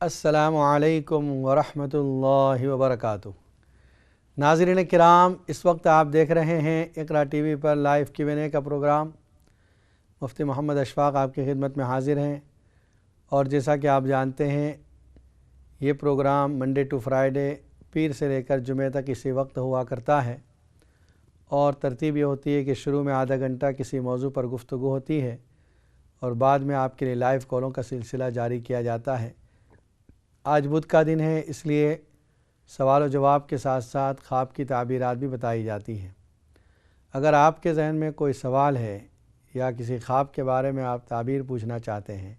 السلام علیکم ورحمۃ اللہ وبرکاتہ۔ ناظرین کرام، اس وقت آپ دیکھ رہے ہیں اقرا ٹی وی پر لائیو Q&A کا پروگرام۔ مفتی محمد اشفاق آپ کی خدمت میں حاضر ہیں، اور جیسا کہ آپ جانتے ہیں یہ پروگرام منڈے ٹو فرائیڈے پیر سے لے کر جمعہ تک اسی وقت ہوا کرتا ہے، اور ترتیب یہ ہوتی ہے کہ شروع میں آدھا گھنٹہ کسی موضوع پر گفتگو ہوتی ہے، اور بعد میں آپ کے لیے لائیو کالوں کا سلسلہ جاری کیا جاتا ہے۔ آج بدھ کا دن ہے، اس لیے سوال و جواب کے ساتھ ساتھ خواب کی تعبیرات بھی بتائی جاتی ہیں۔ اگر آپ کے ذہن میں کوئی سوال ہے یا کسی خواب کے بارے میں آپ تعبیر پوچھنا چاہتے ہیں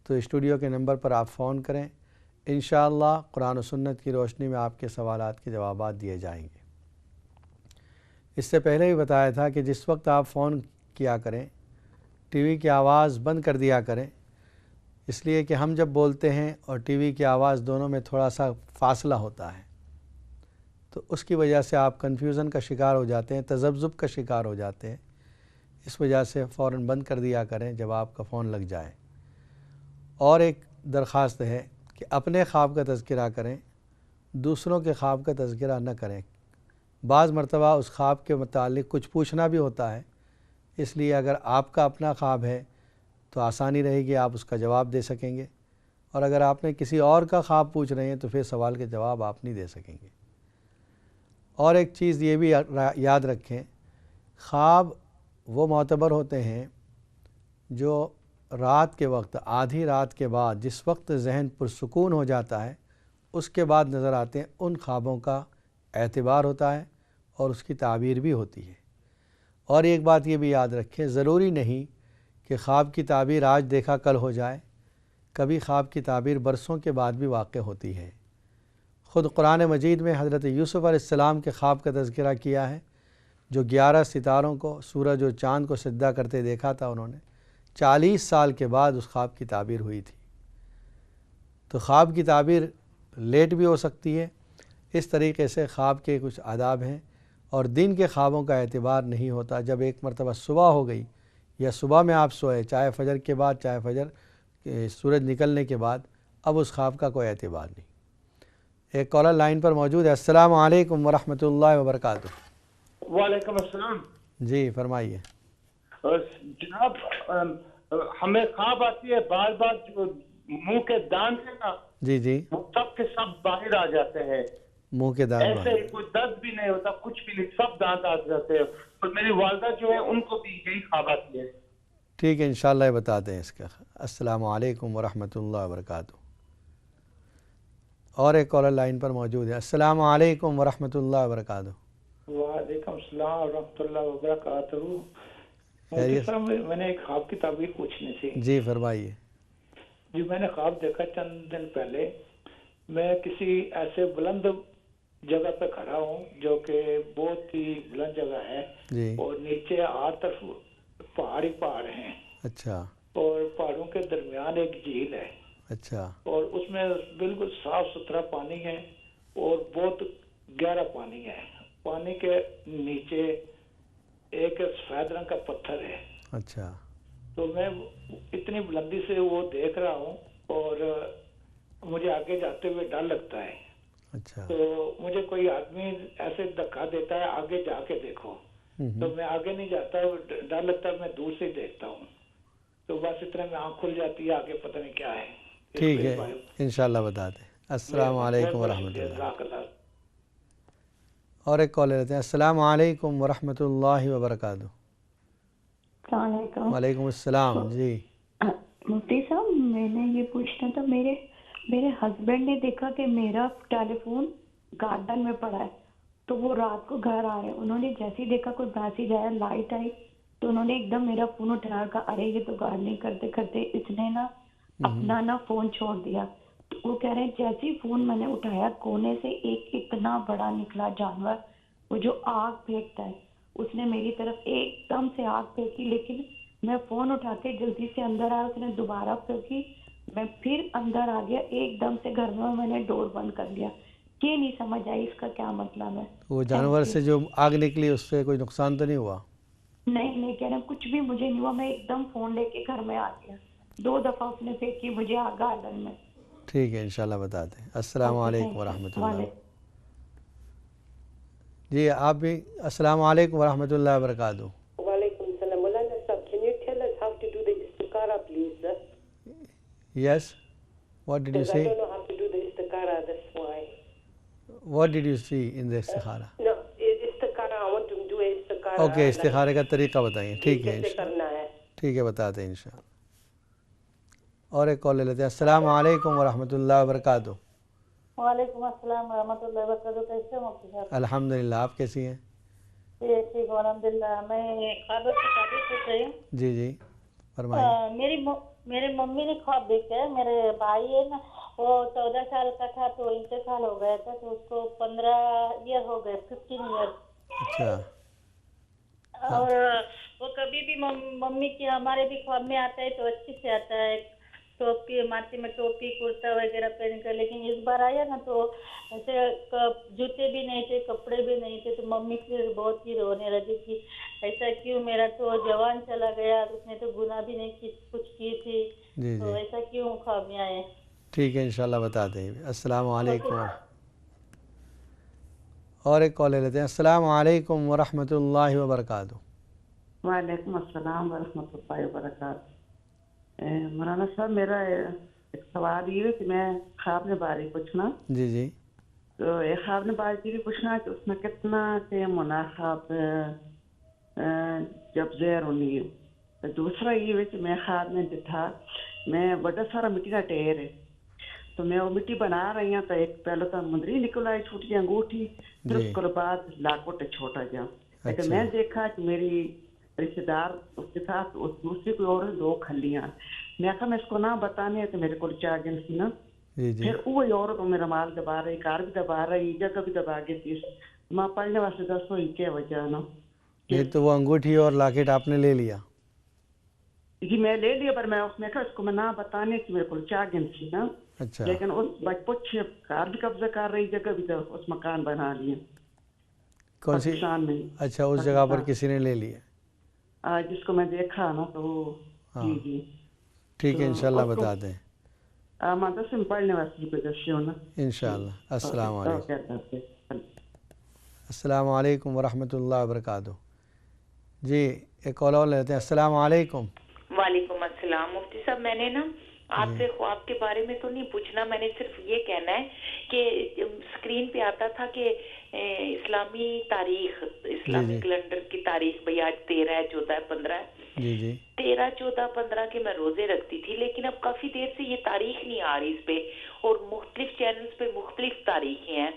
تو اسٹوڈیو کے نمبر پر آپ فون کریں، انشاءاللہ قرآن و سنت کی روشنی میں آپ کے سوالات کے جوابات دیے جائیں گے۔ اس سے پہلے بھی بتایا تھا کہ جس وقت آپ فون کیا کریں ٹی وی کی آواز بند کر دیا کریں، اس لیے کہ ہم جب بولتے ہیں اور ٹی وی کی آواز دونوں میں تھوڑا سا فاصلہ ہوتا ہے، تو اس کی وجہ سے آپ کنفیوژن کا شکار ہو جاتے ہیں، تذبذب کا شکار ہو جاتے ہیں۔ اس وجہ سے فوراً بند کر دیا کریں جب آپ کا فون لگ جائے۔ اور ایک درخواست ہے کہ اپنے خواب کا تذکرہ کریں، دوسروں کے خواب کا تذکرہ نہ کریں۔ بعض مرتبہ اس خواب کے متعلق کچھ پوچھنا بھی ہوتا ہے، اس لیے اگر آپ کا اپنا خواب ہے تو آسانی رہے گی، آپ اس کا جواب دے سکیں گے، اور اگر آپ نے کسی اور کا خواب پوچھ رہے ہیں تو پھر سوال کے جواب آپ نہیں دے سکیں گے۔ اور ایک چیز یہ بھی یاد رکھیں، خواب وہ معتبر ہوتے ہیں جو رات کے وقت، آدھی رات کے بعد جس وقت ذہن پرسکون ہو جاتا ہے، اس کے بعد نظر آتے ہیں، ان خوابوں کا اعتبار ہوتا ہے اور اس کی تعبیر بھی ہوتی ہے۔ اور ایک بات یہ بھی یاد رکھیں، ضروری نہیں کہ خواب کی تعبیر آج دیکھا کل ہو جائے، کبھی خواب کی تعبیر برسوں کے بعد بھی واقع ہوتی ہے۔ خود قرآن مجید میں حضرت یوسف علیہ السلام کے خواب کا تذکرہ کیا ہے، جو 11 ستاروں کو، سورج اور چاند کو سجدہ کرتے دیکھا تھا انہوں نے، 40 سال کے بعد اس خواب کی تعبیر ہوئی تھی۔ تو خواب کی تعبیر لیٹ بھی ہو سکتی ہے۔ اس طریقے سے خواب کے کچھ آداب ہیں، اور دن کے خوابوں کا اعتبار نہیں ہوتا۔ جب ایک مرتبہ صبح ہو گئی یا صبح میں آپ سوئے، چاہے فجر کے بعد چاہے فجر سورج نکلنے کے بعد، اب اس خواب کا کوئی اعتبار نہیں۔ ایک کالر لائن پر موجود ہے۔ السلام علیکم ورحمۃ اللہ وبرکاتہ۔ وعلیکم السلام۔ جی فرمائیے۔ جناب، ہمیں خواب آتی ہے بار بار، جو منہ کے دان ہے نا، جی وہ سب کے سب باہر آ جاتے ہیں۔ منہ کے دان ایسے ہی کوئی درد بھی نہیں ہوتا، کچھ بھی نہیں، سب دانت آ جاتے ہیں۔ اور میری والدہ جو ہے ان کو بھی یہی خواب آتی ہے۔ ٹھیک ہے، انشاءاللہ یہ بتاتے ہیں اس کا۔ السلام علیکم ورحمۃ اللہ وبرکاتہ۔ اور ایک کالر لائن پر موجود ہے۔ السلام علیکم ورحمۃ اللہ وبرکاتہ۔ وعلیکم السلام ورحمۃ اللہ وبرکاتہ۔ خیریت؟ صاحب، میں نے ایک خواب کی تعبیر پوچھنی تھی۔ جی فرمائیے۔ جی، میں نے خواب دیکھا چند دن پہلے، میں کسی ایسے بلند جگہ پہ کھڑا ہوں جو کہ بہت ہی بلند جگہ ہے، جی اور نیچے ہر طرف پہاڑ ہی پہاڑ ہیں، اچھا اور پہاڑوں کے درمیان ایک جھیل ہے، اچھا اور اس میں بالکل صاف ستھرا پانی ہے اور بہت گہرا پانی ہے۔ پانی کے نیچے ایک سفید رنگ کا پتھر ہے۔ اچھا تو میں اتنی بلندی سے وہ دیکھ رہا ہوں، اور مجھے آگے جاتے ہوئے ڈر لگتا ہے۔ اچھا تو مجھے کوئی آدمی ایسے دھکا دیتا ہے، آگے جا کے دیکھو، تو میں آگے نہیں جاتا، ڈر لگتا ہے، میں دور سے دیکھتا ہوں۔ تو بس اتنا میں آنکھ کھل جاتی ہے، آگے پتہ نہیں کیا ہے۔ ٹھیک ہے، انشاءاللہ بتاتے ہیں۔ السلام علیکم ورحمۃ اللہ۔ جزاک اللہ۔ اور ایک کال لیتے ہیں۔ السلام علیکم ورحمۃ اللہ وبرکاتہ۔ السلام علیکم۔ وعلیکم السلام۔ جی مفتی صاحب، میں نے یہ پوچھنا تھا، میرے ہسبینڈ نے دیکھا کہ میرا ٹیلی فون گارڈن میں پڑا ہے، تو وہ رات کو گھر آ رہے ہیں، انہوں نے جیسے ہی دیکھا کوئی میسج آیا، لائٹ آئی، تو انہوں نے ایک دم میرا فون اٹھایا، کہا ارے یہ تو گارڈننگ کرتے کرتے اس نے اپنا فون چھوڑ دیا۔ تو وہ کہہ رہے ہیں جیسے ہی فون میں نے اٹھایا، کونے سے ایک اتنا بڑا نکلا جانور، وہ جو آگ پھینکتا ہے، اس نے میری طرف ایک دم سے آگ پھینکی، لیکن میں فون اٹھا کے جلدی سے اندر آیا، اس نے دوبارہ پھینکی، میں پھر اندر آ گیا ایک دم سے گھر میں نے ڈور بند کر لیا۔ یہ نہیں سمجھ آئی اس کا کیا مطلب ہے۔ وہ جانور سے جو آگ نکلی اس سے کوئی نقصان تو نہیں ہوا؟ نہیں کہہ رہے کچھ بھی مجھے نہیں ہوا، میں ایک دم فون لے کے گھر میں آ گیا۔ 2 دفعہ اس نے پھینکی مجھے آگ گارڈن میں۔ ٹھیک ہے انشاءاللہ بتاتے ہیں. السلام علیکم ورحمۃ اللہ. جی آپ بھی السلام علیکم ورحمۃ اللہ وبرکاتہ. وعلیکم السلام. مولانا صاحب, can you tell us how to do the istikhara, please, sir? Yes, what did you Because I say? don't know how to do the istikhara, that's why. What did you see in the istikhara? No, istikhara, I want to do istikhara. Okay استخارے کا طریقہ بتائیے. ٹھیک ہے کیسے کرنا ہے؟ ٹھیک ہے بتاتے ہیں انشاءاللہ. اور ایک کال لے لیتے ہیں. السلام علیکم ورحمۃ اللہ وبرکاتہ. وعلیکم السلام ورحمۃ اللہ وبرکاتہ. کیسے ہیں مفتی صاحب؟ الحمدللہ, آپ کیسی ہیں؟ ٹھیک ہوں الحمدللہ. میں خواب کی تعبیر پوچھ رہی ہوں. جی جی فرمائیے. میری ممی نے خواب دیکھا ہے. میرے بھائی ہے نا, وہ 14 سال کا تھا تو انتقال ہو گیا تھا, تو اس کو 15 ایئر ہو گئے, 15 ایئر. اچھا. اور وہ کبھی بھی ممی کی ہمارے بھی خواب میں آتا ہے تو اچھی سے آتا ہے, ٹوپی ماتھے میں ٹوپی کرتا وغیرہ پہن کر. لیکن اس بار آیا نا تو ایسے جوتے بھی نہیں تھے, کپڑے بھی نہیں تھے, تو ممی پھر بہت ہی رونے لگی کہ ایسا کیوں, میرا تو جوان چلا گیا, اس نے تو گناہ بھی نہیں کچھ کی تھی, تو ایسا کیوں خواب میں آئے. ٹھیک ہے انشاءاللہ بتاتے ہیں. السلام علیکم. اور ایک کال لے لیتے ہیں. السلام علیکم ورحمۃ اللہ وبرکاتہ. وعلیکم السلام ورحمۃ اللہ وبرکاتہ. مولانا صاحب میرا ایک سوال یہ ہے کہ میں خواب نے بارے پوچھنا. جی جی. تو ایک خواب نے بارے یہ پوچھنا کہ اس میں کتنا ٹائم ہونا خواب جب زہر ہونی ہے. تو دوسرا یہ ہے کہ میں خواب میں تھا, میں بڑا سارا مٹی کا ٹیر ہے, تو میں وہ مٹی بنا رہی ہوں, تو ایک پہلے تو مندری نکل آئی چھوٹی انگوٹھی, پھر اس کے بعد لاکوٹ چھوٹا جا. لیکن میں دیکھا کہ میری رشتے دار اس کے ساتھ اس دوسری کوئی اور 2 کھلیاں. میں کہا میں اس کو نہ بتانے تو میرے کو 4 دن سی نا, پھر وہی عورت میرا مال دبا رہی, کار بھی دبا رہی, جگہ بھی دبا کے تھی. ماں پڑھنے واسطے دسو یہ کیا وجہ نا. یہ تو وہ انگوٹھی اور لاکٹ آپ نے لے لیا؟ جی میں لے لیا, پر میں اس میں کہا اس کو میں نہ بتانے کہ میرے کو 4 دن سی نا. اچھا. لیکن اس بچ کار بھی قبضہ کر رہی, جگہ بھی اس مکان بنا لیے. کون سی؟ اچھا اس جگہ پر کسی نے لے لیا جس کو میں دیکھا نا تو. جی جی ٹھیک ہے انشاءاللہ بتا دیں. مدرسے پڑھنے واسطے نا انشاءاللہ. السلام علیکم. السلام علیکم ورحمۃ اللہ وبرکاتہ. جی ایک کال اور لیتے ہیں. السلام علیکم. وعلیکم السلام. مفتی صاحب میں نے نا آپ سے خواب کے بارے میں تو نہیں پوچھنا, میں نے صرف یہ کہنا ہے کہ اسکرین پہ آتا تھا کہ اسلامی تاریخ, اسلامی کیلنڈر کی تاریخ بھئی آج 13 ہے, 14 ہے, 15 ہے. جی جی 13, 14, 15 کے میں روزے رکھتی تھی, لیکن اب کافی دیر سے یہ تاریخ نہیں آ رہی اس پہ, اور مختلف چینلز پہ مختلف تاریخیں ہیں.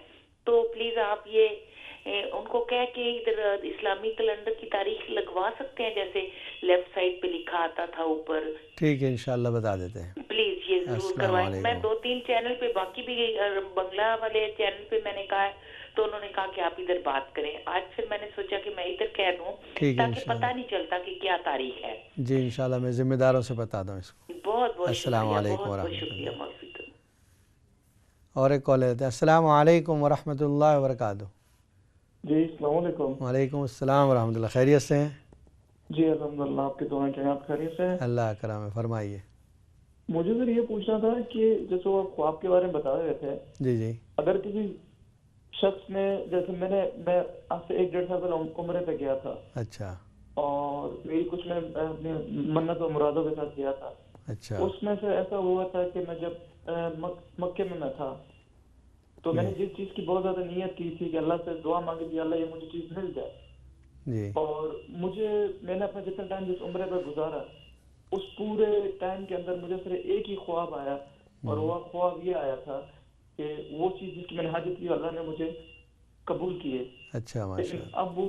تو پلیز آپ یہ ان کو کہہ کے ادھر اسلامی کیلنڈر کی تاریخ لگوا سکتے ہیں, جیسے لیفٹ سائڈ پہ لکھا آتا تھا اوپر. ٹھیک ہے انشاءاللہ بتا دیتے ہیں. پلیز یہ ضرور کروائیں. میں 2-3 چینل پہ, باقی بھی بنگلہ والے چینل پہ میں نے کہا ہے, تو انہوں نے کہا کہ آپ ادھر بات کریں. آج پھر میں نے سوچا کہ میں ادھر کہہ دوں تاکہ پتہ نہیں چلتا کہ کیا تاریخ ہے. جی انشاءاللہ میں ذمہ داروں سے بتا دوں اس کو. بہت بہت السلام علیکم بہت شکریہ موفی. اور ایک کال لیتے ہیں. السلام علیکم ورحمۃ اللہ وبرکاتہ. جی السلام علیکم. وعلیکم السلام ورحمۃ اللہ. خیریت سے ہیں؟ جی الحمدللہ, آپ کی دعائیں چاہیے. آپ خیریت سے ہیں؟ اللہ کرم ہے. فرمائیے. مجھے سر یہ پوچھنا تھا کہ جیسے وہ آپ خواب کے بارے میں بتا رہے تھے, جی جی, اگر کسی شخص نے, جیسے میں آج سے 1-1.5 سال پہلے عمرے پہ گیا تھا. اچھا. اور میری کچھ میں اپنی منت و مرادوں کے ساتھ گیا تھا. اچھا. اس میں سے ایسا ہوا تھا کہ میں جب مکے میں تھا تو میں نے جس چیز کی بہت زیادہ نیت کی تھی کہ اللہ سے دعا مانگی تھی اللہ یہ مجھے چیز مل جائے. جی. اور میں نے اپنا جتنا ٹائم جس عمرے پر گزارا, اس پورے ٹائم کے اندر مجھے صرف ایک ہی خواب آیا, اور وہ خواب یہ آیا تھا کہ وہ چیز جس کی میں نے حاجت کی اللہ نے مجھے قبول کی ہے. اچھا ماشاء اللہ. اب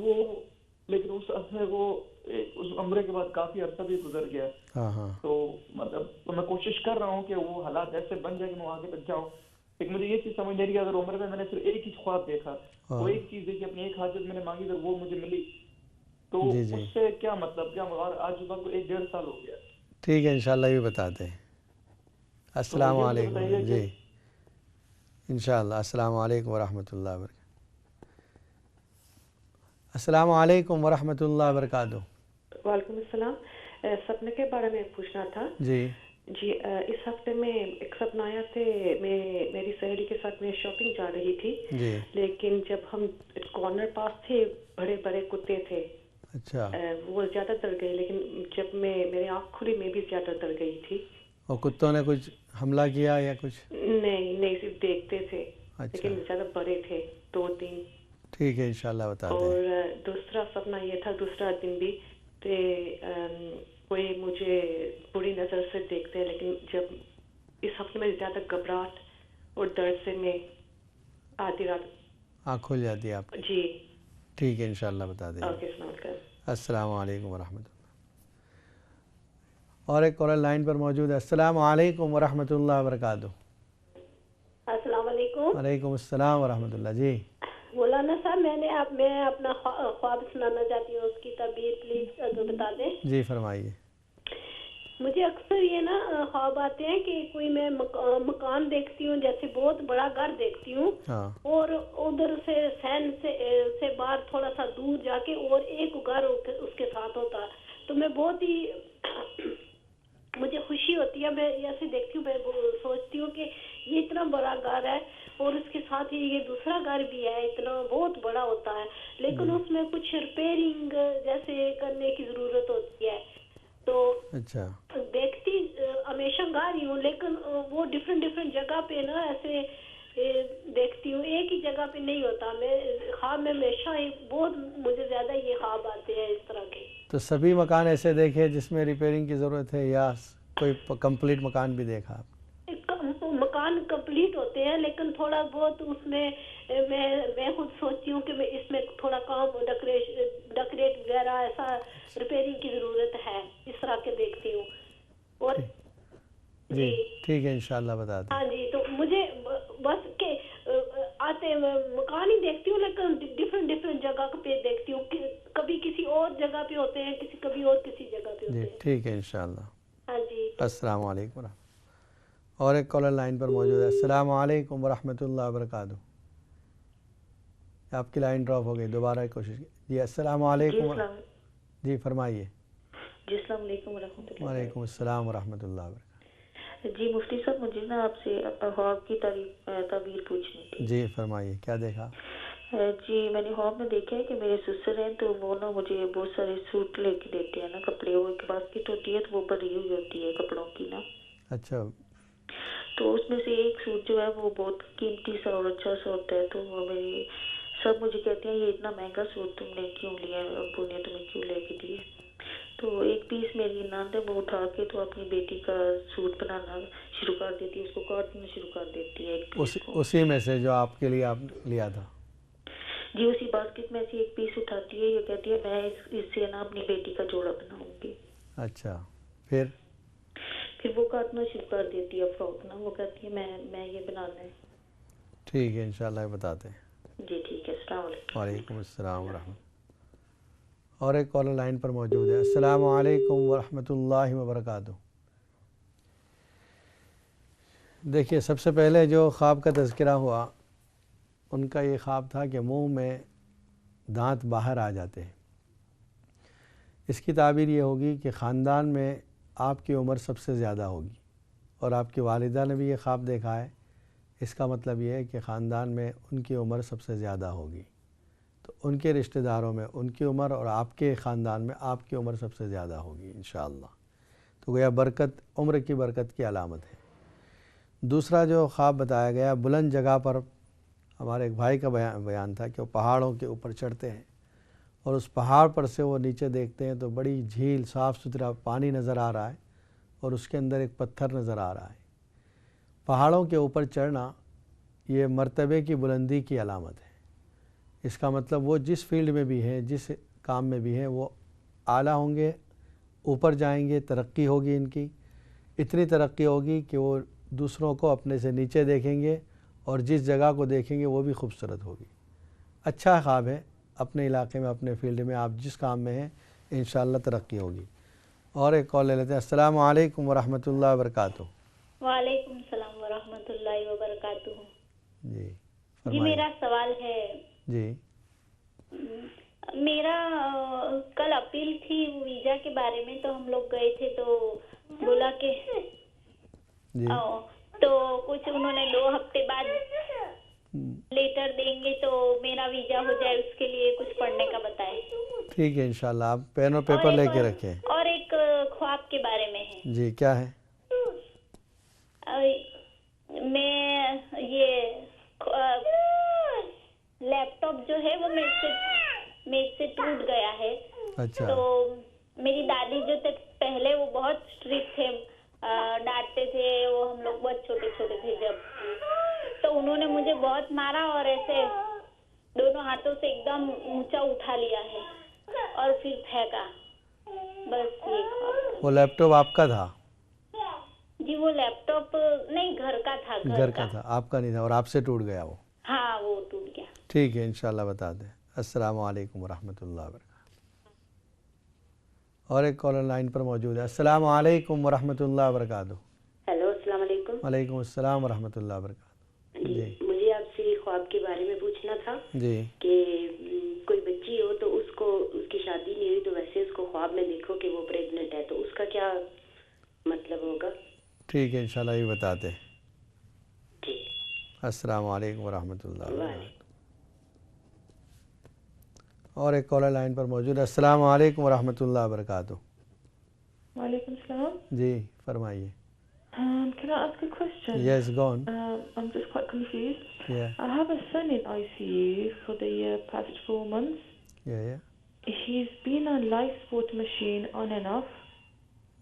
لیکن اس عمرے کے بعد کافی عرصہ بھی گزر گیا. تو مطلب میں کوشش کر رہا ہوں کہ وہ حالات ایسے بن جائے کہ میں آگے تک جاؤں. لیکن مجھے یہ چیز سمجھ نہیں رہی, اگر عمرے میں نے صرف ایک ہی خواب دیکھا, وہ ایک چیز دیکھی, اپنی ایک حاجت میں نے مانگی تو وہ مجھے ملی, تو اس سے کیا مطلب کیا, آج اس وقت 1-1.5 سال ہو گیا. ٹھیک ہے انشاءاللہ یہ بتاتے ہیں. السلام علیکم. جی انشاءاللہ. السلام علیکم ورحمۃ اللہ وبرکاتہ. السلام علیکم ورحمۃ اللہ وبرکاتہ. وعلیکم السلام. سپنے کے بارے میں پوچھنا تھا. جی. جی اس ہفتے میں ایک سپنا آیا تھے، میں میری سہیلی کے ساتھ میں شاپنگ جا رہی تھی جی، لیکن جب ہم کارنر پاس تھے بڑے بڑے کتے تھے. اچھا. وہ زیادہ ڈر گئے، لیکن جب میری آنکھ کھلی میں بھی زیادہ ڈر گئی تھی. اور کتوں نے کچھ حملہ کیا یا کچھ؟ نہیں صرف دیکھتے تھے. اچھا. لیکن زیادہ بڑے تھے، 2-3. ٹھیک ہے انشاءاللہ بتا دیں. اور دوسرا سپنا یہ تھا، دوسرا دن بھی کہ کوئی مجھے بری نظر سے دیکھتے ہیں، لیکن جب اس ہفتے میں زیادہ گھبراہٹ اور درد سے میں آدھی رات آنکھ کھل جاتی ہے آپ کی. جی ٹھیک ہے انشاءاللہ بتا دیں. اوکے، السلام علیکم. السلام علیکم ورحمۃ اللہ. اور ایک کالر لائن پر موجود ہے. السلام علیکم ورحمۃ اللہ وبرکاتہ. السلام علیکم. وعلیکم السلام ورحمۃ اللہ. جی مولانا صاحب، میں اپنا خواب سنانا چاہتی ہوں، اس کی تعبیر پلیز اگر بتا دیں. جی فرمائیے. مجھے اکثر یہ نا خواب آتے ہیں کہ کوئی میں مکان دیکھتی ہوں، جیسے بہت بڑا گھر دیکھتی ہوں، اور ادھر سے سین سے باہر تھوڑا سا دور جا کے اور ایک گھر اس کے ساتھ ہوتا ہے، تو میں بہت ہی مجھے خوشی ہوتی ہے. میں ایسے دیکھتی ہوں، میں سوچتی ہوں کہ یہ اتنا بڑا گھر ہے اور اس کے ساتھ ہی یہ دوسرا گھر بھی ہے، اتنا بہت بڑا ہوتا ہے، لیکن اس میں کچھ ریپیئرنگ جیسے کرنے کی ضرورت ہوتی ہے. تو اچھا دیکھتی ہمیشہ گھر ہی ہوں، لیکن وہ ڈفرینٹ جگہ پہ نا ایسے دیکھتی ہوں، ایک ہی جگہ پہ نہیں ہوتا. میں خواب میں ہمیشہ بہت مجھے زیادہ یہ خواب آتے ہیں اس طرح کے. تو سبھی مکان ایسے دیکھے جس میں ریپیئرنگ کی ضرورت ہے یا کوئی کمپلیٹ مکان بھی دیکھا آپ؟ مکان کمپلیٹ ہوتے ہیں، لیکن تھوڑا بہت اس میں میں خود سوچتی ہوں کہ میں اس میں تھوڑا کام ڈیکوریٹ وغیرہ ایسا ریپیئرنگ کی ضرورت ہے، اس طرح کے دیکھتی ہوں. اور جی ٹھیک ہے انشاءاللہ بتا دیں. ہاں جی، تو مجھے بس کہ آتے مکان ہی دیکھتی ہوں، لیکن ڈفرینٹ جگہ پہ دیکھتی ہوں، کبھی کسی اور جگہ پہ ہوتے ہیں، کبھی اور کسی جگہ پہ ہوتے ہیں. جی ٹھیک ہے انشاءاللہ. ہاں جی. السلام علیکم ورحمۃ. اور ایک کالر لائن پر موجود ہے. السلام علیکم ورحمۃ اللہ وبرکاتہ. آپ کی لائن ڈراپ ہو گئی، دوبارہ کوشش. جی السلام علیکم. جی فرمائیے. جی السلام علیکم ورحمۃ اللہ. وعلیکم السلام ورحمۃ اللہ وبرکاتہ. جی مفتی صاحب، مجھے نا آپ سے خواب کی تعبیر پوچھنی تھی. جی فرمائیے، کیا دیکھا؟ جی میں نے خواب میں دیکھا ہے کہ میرے سسر ہیں، تو وہ نا مجھے بہت سارے سوٹ لے کے دیتے ہیں نا، کپڑے. وہ ایک باسکٹ ہوتی ہے تو وہ بھری ہوئی ہوتی ہے کپڑوں کی نا. اچھا. تو اس میں سے ایک سوٹ جو ہے وہ بہت قیمتی سا اور اچھا سا ہوتا ہے، تو وہ میری سب مجھے کہتے ہیں یہ اتنا مہنگا سوٹ تم نے کیوں لیا، ابو نے تمہیں کیوں لے کے دیے. تو ایک پیس میری ناند ہے، وہ اٹھا کے تو اپنی بیٹی کا سوٹ بنانا شروع کر دیتی ہے، اس کو کاٹنا شروع کر دیتی ہے. اسی میں سے جو آپ کے لیے آپ لیا تھا؟ جی اسی باسکٹ میں سے ایک پیس اٹھاتی ہے، یہ کہتی ہے میں اس سے نا اپنی بیٹی کا جوڑا بناؤں گی. اچھا. پھر وہ کاٹنا شروع کر دیتی ہے فراک نا، وہ کہتی ہے میں یہ بنانا ہے. ٹھیک ہے انشاءاللہ بتاتے ہیں. جی ٹھیک ہے. السلام علیکم. وعلیکم السلام ورحمۃ. اور ایک کالر لائن پر موجود ہے. السلام علیکم ورحمۃ اللہ وبرکاتہ. دیکھیے سب سے پہلے جو خواب کا تذکرہ ہوا، ان کا یہ خواب تھا کہ منہ میں دانت باہر آ جاتے ہیں. اس کی تعبیر یہ ہوگی کہ خاندان میں آپ کی عمر سب سے زیادہ ہوگی، اور آپ کی والدہ نے بھی یہ خواب دیکھا ہے. اس کا مطلب یہ ہے کہ خاندان میں ان کی عمر سب سے زیادہ ہوگی، تو ان کے رشتہ داروں میں ان کی عمر اور آپ کے خاندان میں آپ کی عمر سب سے زیادہ ہوگی انشاءاللہ. تو گویا برکت، عمر کی برکت کی علامت ہے. دوسرا جو خواب بتایا گیا، بلند جگہ پر ہمارے ایک بھائی کا بیان تھا کہ وہ پہاڑوں کے اوپر چڑھتے ہیں اور اس پہاڑ پر سے وہ نیچے دیکھتے ہیں تو بڑی جھیل، صاف ستھرا پانی نظر آ رہا ہے اور اس کے اندر ایک پتھر نظر آ رہا ہے. پہاڑوں کے اوپر چڑھنا یہ مرتبے کی بلندی کی علامت ہے. اس کا مطلب وہ جس فیلڈ میں بھی ہیں، جس کام میں بھی ہیں، وہ اعلیٰ ہوں گے، اوپر جائیں گے، ترقی ہوگی ان کی. اتنی ترقی ہوگی کہ وہ دوسروں کو اپنے سے نیچے دیکھیں گے اور جس جگہ کو دیکھیں گے وہ بھی خوبصورت ہوگی. اچھا خواب ہے. اپنے علاقے میں، اپنے فیلڈ میں آپ جس کام میں ہیں انشاءاللہ ترقی ہوگی. اور ایک کال لے لیتے ہیں. السلام علیکم ورحمۃ اللہ وبرکاتہ. وعلیکم السلام ورحمۃ اللہ وبرکاتہ. جی جی میرا سوال ہے. جی میرا کل اپیل تھی ویزا کے بارے میں، تو ہم لوگ گئے تھے تو بولا کہ تو کچھ انہوں نے 2 ہفتے بعد لیٹر دیں گے تو میرا ویزا ہو جائے، اس کے لیے کچھ پڑھنے کا بتائیں. ٹھیک ہے انشاءاللہ، آپ پین اور پیپر لے کے رکھیں. اور ایک خواب کے بارے میں ہے. جی کیا ہے؟ میں یہ لیپ ٹاپ جو ہے وہ میز سے ٹوٹ گیا ہے. اچھا. تو میری دادی جو تھے پہلے وہ بہت اسٹرکٹ تھے، ڈانٹتے تھے، وہ ہم لوگ بہت چھوٹے چھوٹے تھے جب، تو انہوں نے مجھے بہت مارا اور ایسے دونوں ہاتھوں سے ایک دم اونچا اٹھا لیا ہے اور پھر پھینکا. بس یہ. وہ لیپ ٹاپ آپ کا تھا؟ جی وہ لیپ ٹاپ نہیں، گھر کا تھا. گھر کا تھا، آپ کا نہیں تھا، اور آپ سے ٹوٹ گیا وہ؟ ہاں وہ ٹوٹ گیا. ٹھیک ہے انشاءاللہ بتا دیں. السلام علیکم ورحمۃ اللہ وبرکاتہ. اور ایک کالر لائن پر موجود ہے. السلام علیکم ورحمۃ اللہ وبرکاتہ. ہیلو السلام علیکم. وعلیکم السلام ورحمۃ اللہ وبرکاتہ. جی مجھے آپ سے خواب کے بارے میں پوچھنا تھا جی کہ کوئی بچی ہو تو اس کو، اس کی شادی نہیں ہوئی تو ویسے اس کو خواب میں دیکھو کہ وہ پریگننٹ ہے، تو اس کا کیا مطلب ہوگا؟ ٹھیک ہے انشاءاللہ یہ بتاتے. ٹھیک. السلام علیکم ورحمۃ اللہ وبرکاتہ. اور ایک کالر لائن پر موجود ہے. السلام علیکم ورحمۃ اللہ وبرکاتہ. وعلیکم السلام. جی فرمائیے. Can I ask a question? Yes, go on. I'm just quite confused. Yeah. I have a son in ICU for the past 4 months. Yeah. He's been on life support machine on and off.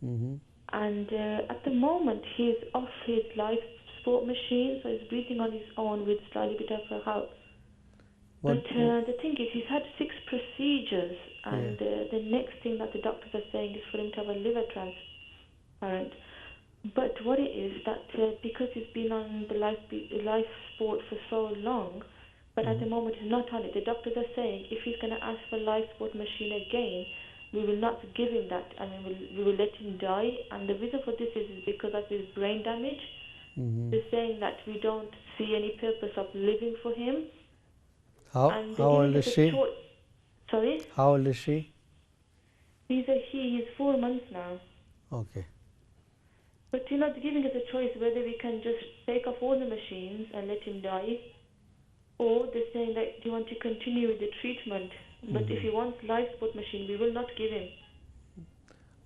Mm-hmm. And at the moment he's off his life support machine, so he's breathing on his own with slightly bit of help. But the thing is, he's had 6 procedures, and the next thing that the doctors are saying is for him to have a liver transplant. But what it is that because he's been on the life support for so long, but at the moment he's not on it, the doctors are saying if he's going to ask for life support machine again, we will not give him that. I mean, we will let him die. And the reason for this is because of his brain damage. Mm-hmm. They're saying that we don't see any purpose of living for him. How old is she? Sorry? How old is she? He's 4 months now. Okay. But you're not giving us a choice whether we can just take off all the machines and let him die, or they're saying that do you want to continue with the treatment, but if he wants life support machine, we will not give him.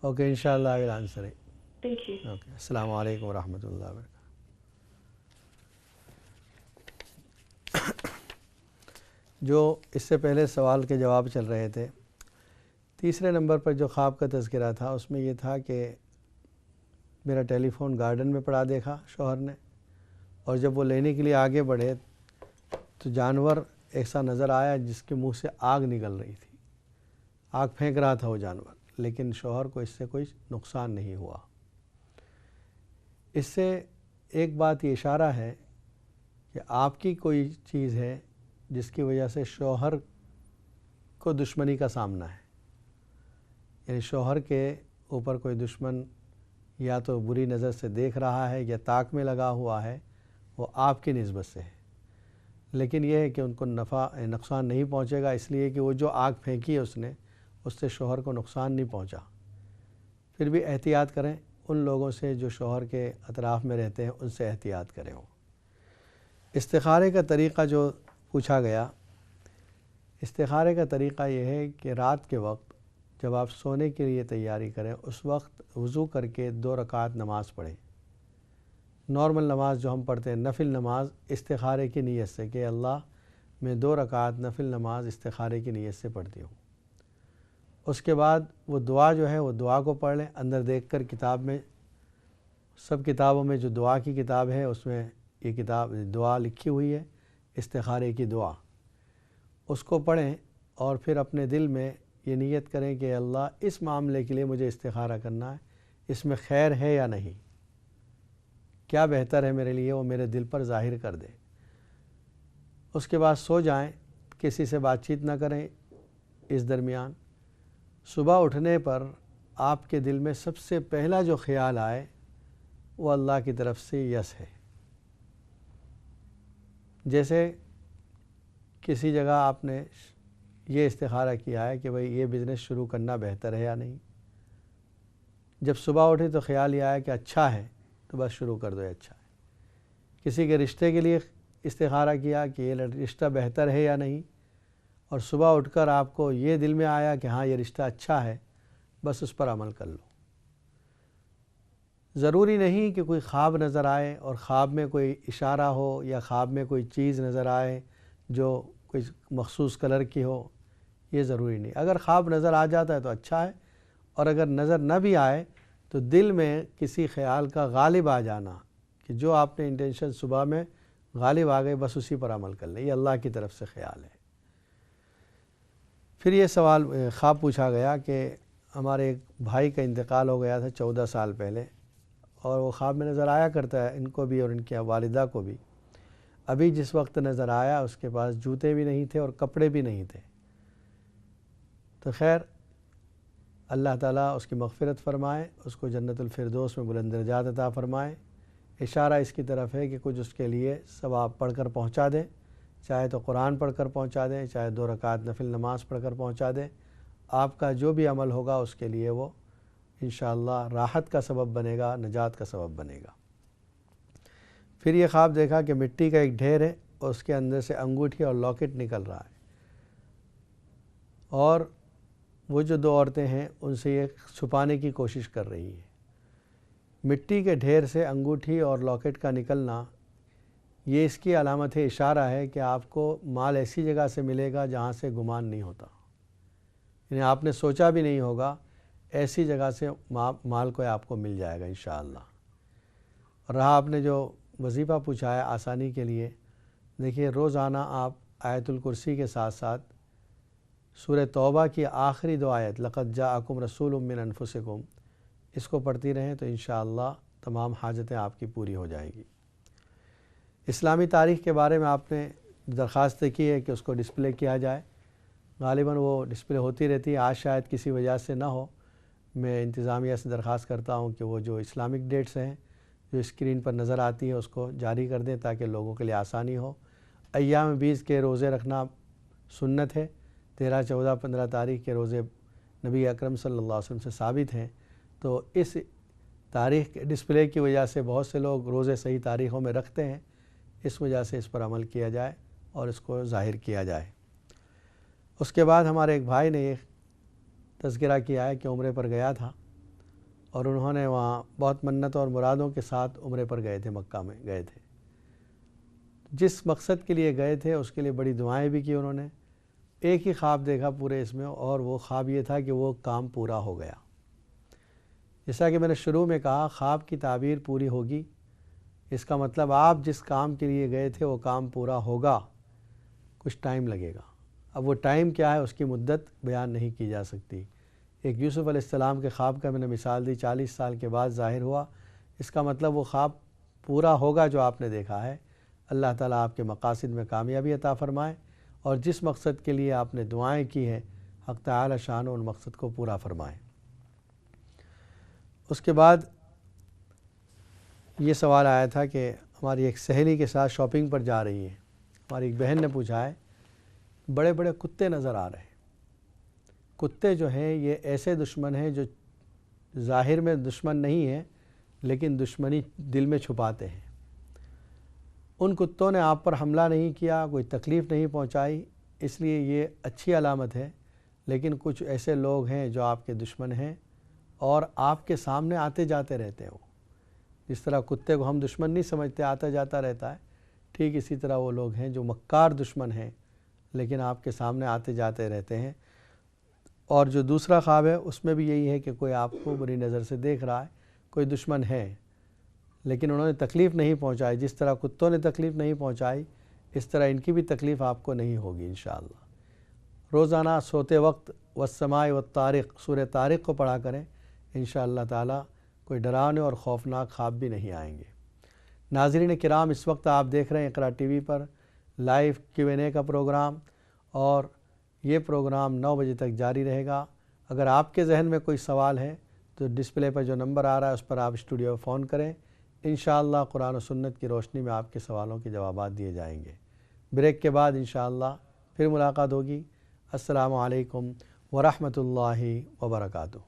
Okay, inshallah I will answer it. Thank you. Okay. Assalamu alaikum wa rahmatullahi wa barakatuh. جو اس سے پہلے سوال کے جواب چل رہے تھے، تیسرے نمبر پر جو خواب کا تذکرہ تھا اس میں یہ تھا کہ میرا ٹیلی فون گارڈن میں پڑا دیکھا شوہر نے، اور جب وہ لینے کے لیے آگے بڑھے تو جانور ایسا نظر آیا جس کے منہ سے آگ نکل رہی تھی، آگ پھینک رہا تھا وہ جانور، لیکن شوہر کو اس سے کوئی نقصان نہیں ہوا. اس سے ایک بات یہ اشارہ ہے کہ آپ کی کوئی چیز ہے جس کی وجہ سے شوہر کو دشمنی کا سامنا ہے، یعنی شوہر کے اوپر کوئی دشمن یا تو بری نظر سے دیکھ رہا ہے یا طاق میں لگا ہوا ہے، وہ آپ کی نسبت سے ہے. لیکن یہ ہے کہ ان کو نقصان نہیں پہنچے گا، اس لیے کہ وہ جو آگ پھینکی ہے اس نے، اس سے شوہر کو نقصان نہیں پہنچا. پھر بھی احتیاط کریں، ان لوگوں سے جو شوہر کے اطراف میں رہتے ہیں ان سے احتیاط کریں. استخارے کا طریقہ جو پوچھا گیا، استخارے کا طریقہ یہ ہے کہ رات کے وقت جب آپ سونے کے لیے تیاری کریں اس وقت وضو کر کے 2 رکعت نماز پڑھیں. نارمل نماز جو ہم پڑھتے ہیں نفل نماز، استخارے کی نیت سے کہ اللہ میں 2 رکعت نفل نماز استخارے کی نیت سے پڑھتی ہوں. اس کے بعد وہ دعا جو ہے وہ دعا کو پڑھ لیں. اندر دیکھ کر کتاب میں، سب کتابوں میں جو دعا کی کتاب ہے اس میں یہ کتاب دعا لکھی ہوئی ہے، استخارے کی دعا، اس کو پڑھیں اور پھر اپنے دل میں یہ نیت کریں کہ اللہ اس معاملے کے لیے مجھے استخارہ کرنا ہے، اس میں خیر ہے یا نہیں، کیا بہتر ہے میرے لیے، وہ میرے دل پر ظاہر کر دے. اس کے بعد سو جائیں، کسی سے بات چیت نہ کریں اس درمیان. صبح اٹھنے پر آپ کے دل میں سب سے پہلا جو خیال آئے وہ اللہ کی طرف سے یس ہے. جیسے کسی جگہ آپ نے یہ استخارہ کیا ہے کہ بھئی یہ بزنس شروع کرنا بہتر ہے یا نہیں، جب صبح اٹھے تو خیال یہ آیا کہ اچھا ہے تو بس شروع کر دو یہ اچھا ہے. کسی کے رشتے کے لیے استخارہ کیا کہ یہ رشتہ بہتر ہے یا نہیں، اور صبح اٹھ کر آپ کو یہ دل میں آیا کہ ہاں یہ رشتہ اچھا ہے، بس اس پر عمل کر لو. ضروری نہیں کہ کوئی خواب نظر آئے اور خواب میں کوئی اشارہ ہو یا خواب میں کوئی چیز نظر آئے جو کوئی مخصوص کلر کی ہو، یہ ضروری نہیں. اگر خواب نظر آ جاتا ہے تو اچھا ہے، اور اگر نظر نہ بھی آئے تو دل میں کسی خیال کا غالب آ جانا کہ جو آپ نے انٹینشن صبح میں غالب آ گئے، بس اسی پر عمل کر لیں. یہ اللہ کی طرف سے خیال ہے. پھر یہ سوال خواب پوچھا گیا کہ ہمارے ایک بھائی کا انتقال ہو گیا تھا 14 سال پہلے، اور وہ خواب میں نظر آیا کرتا ہے ان کو بھی اور ان کی والدہ کو بھی. ابھی جس وقت نظر آیا اس کے پاس جوتے بھی نہیں تھے اور کپڑے بھی نہیں تھے. تو خیر اللہ تعالیٰ اس کی مغفرت فرمائے، اس کو جنت الفردوس میں بلند درجات عطا فرمائے. اشارہ اس کی طرف ہے کہ کچھ اس کے لیے ثواب پڑھ کر پہنچا دیں، چاہے تو قرآن پڑھ کر پہنچا دیں، چاہے 2 رکعت نفل نماز پڑھ کر پہنچا دیں. آپ کا جو بھی عمل ہوگا اس کے لیے وہ انشاءاللہ راحت کا سبب بنے گا، نجات کا سبب بنے گا. پھر یہ خواب دیکھا کہ مٹی کا ایک ڈھیر ہے اور اس کے اندر سے انگوٹھی اور لاکٹ نکل رہا ہے، اور وہ جو 2 عورتیں ہیں ان سے یہ چھپانے کی کوشش کر رہی ہیں. مٹی کے ڈھیر سے انگوٹھی اور لاکٹ کا نکلنا یہ اس کی علامت ہے، اشارہ ہے کہ آپ کو مال ایسی جگہ سے ملے گا جہاں سے گمان نہیں ہوتا، یعنی آپ نے سوچا بھی نہیں ہوگا، ایسی جگہ سے مال کو آپ کو مل جائے گا انشاءاللہ. اور رہا آپ نے جو وظیفہ پوچھا ہے آسانی کے لیے، دیکھیے روزانہ آپ آیت الکرسی کے ساتھ ساتھ سورہ توبہ کی آخری 2 آیت لقد جاءکم رسول من انفسکم اس کو پڑھتی رہیں تو انشاءاللہ تمام حاجتیں آپ کی پوری ہو جائیں گی. اسلامی تاریخ کے بارے میں آپ نے درخواست کی ہے کہ اس کو ڈسپلے کیا جائے. غالباً وہ ڈسپلے ہوتی رہتی ہے، آج شاید کسی وجہ سے نہ ہو. میں انتظامیہ سے درخواست کرتا ہوں کہ وہ جو اسلامک ڈیٹس ہیں جو اسکرین پر نظر آتی ہے اس کو جاری کر دیں تاکہ لوگوں کے لیے آسانی ہو. ایام 20 کے روزے رکھنا سنت ہے. 13، 14، 15 تاریخ کے روزے نبی اکرم صلی اللہ علیہ وسلم سے ثابت ہیں. تو اس تاریخ کے ڈسپلے کی وجہ سے بہت سے لوگ روزے صحیح تاریخوں میں رکھتے ہیں، اس وجہ سے اس پر عمل کیا جائے اور اس کو ظاہر کیا جائے. اس کے بعد ہمارے ایک بھائی نے یہ تذکرہ کیا ہے کہ عمرے پر گیا تھا اور انہوں نے وہاں بہت منتوں اور مرادوں کے ساتھ عمرے پر گئے تھے، مکہ میں گئے تھے. جس مقصد کے لیے گئے تھے اس کے لیے بڑی دعائیں بھی کی انہوں نے. ایک ہی خواب دیکھا پورے اس میں، اور وہ خواب یہ تھا کہ وہ کام پورا ہو گیا. جیسا کہ میں نے شروع میں کہا، خواب کی تعبیر پوری ہوگی، اس کا مطلب آپ جس کام کے لیے گئے تھے وہ کام پورا ہوگا، کچھ ٹائم لگے گا. اب وہ ٹائم کیا ہے اس کی مدت بیان نہیں کی جا سکتی. ایک یوسف علیہ السلام کے خواب کا میں نے مثال دی، 40 سال کے بعد ظاہر ہوا. اس کا مطلب وہ خواب پورا ہوگا جو آپ نے دیکھا ہے. اللہ تعالیٰ آپ کے مقاصد میں کامیابی عطا فرمائے، اور جس مقصد کے لیے آپ نے دعائیں کی ہیں حق تعالی شان ان مقصد کو پورا فرمائے. اس کے بعد یہ سوال آیا تھا کہ ہماری ایک سہیلی کے ساتھ شاپنگ پر جا رہی ہے. ہماری ایک بہن نے پوچھا ہے بڑے بڑے کتے نظر آ رہے ہیں. کتے جو ہیں یہ ایسے دشمن ہیں جو ظاہر میں دشمن نہیں ہیں لیکن دشمنی دل میں چھپاتے ہیں. ان کتوں نے آپ پر حملہ نہیں کیا، کوئی تکلیف نہیں پہنچائی، اس لیے یہ اچھی علامت ہے. لیکن کچھ ایسے لوگ ہیں جو آپ کے دشمن ہیں اور آپ کے سامنے آتے جاتے رہتے ہیں. جس طرح کتے کو ہم دشمن نہیں سمجھتے، آتا جاتا رہتا ہے، ٹھیک اسی طرح وہ لوگ ہیں جو مکار دشمن ہیں لیکن آپ کے سامنے آتے جاتے رہتے ہیں. اور جو دوسرا خواب ہے اس میں بھی یہی ہے کہ کوئی آپ کو بری نظر سے دیکھ رہا ہے، کوئی دشمن ہے لیکن انہوں نے تکلیف نہیں پہنچائی. جس طرح کتوں نے تکلیف نہیں پہنچائی اس طرح ان کی بھی تکلیف آپ کو نہیں ہوگی انشاءاللہ. روزانہ سوتے وقت والسماء والطارق سورہ طارق کو پڑھا کریں، انشاءاللہ تعالی کوئی ڈرانے اور خوفناک خواب بھی نہیں آئیں گے. ناظرین کرام، اس وقت آپ دیکھ رہے ہیں اقرا ٹی وی پر لائیو Q&A کا پروگرام، اور یہ پروگرام 9 بجے تک جاری رہے گا. اگر آپ کے ذہن میں کوئی سوال ہے تو ڈسپلے پر جو نمبر آ رہا ہے اس پر آپ اسٹوڈیو فون کریں. انشاءاللہ قرآن و سنت کی روشنی میں آپ کے سوالوں کے جوابات دیے جائیں گے. بریک کے بعد انشاءاللہ پھر ملاقات ہوگی. السلام علیکم ورحمۃ اللہ وبرکاتہ.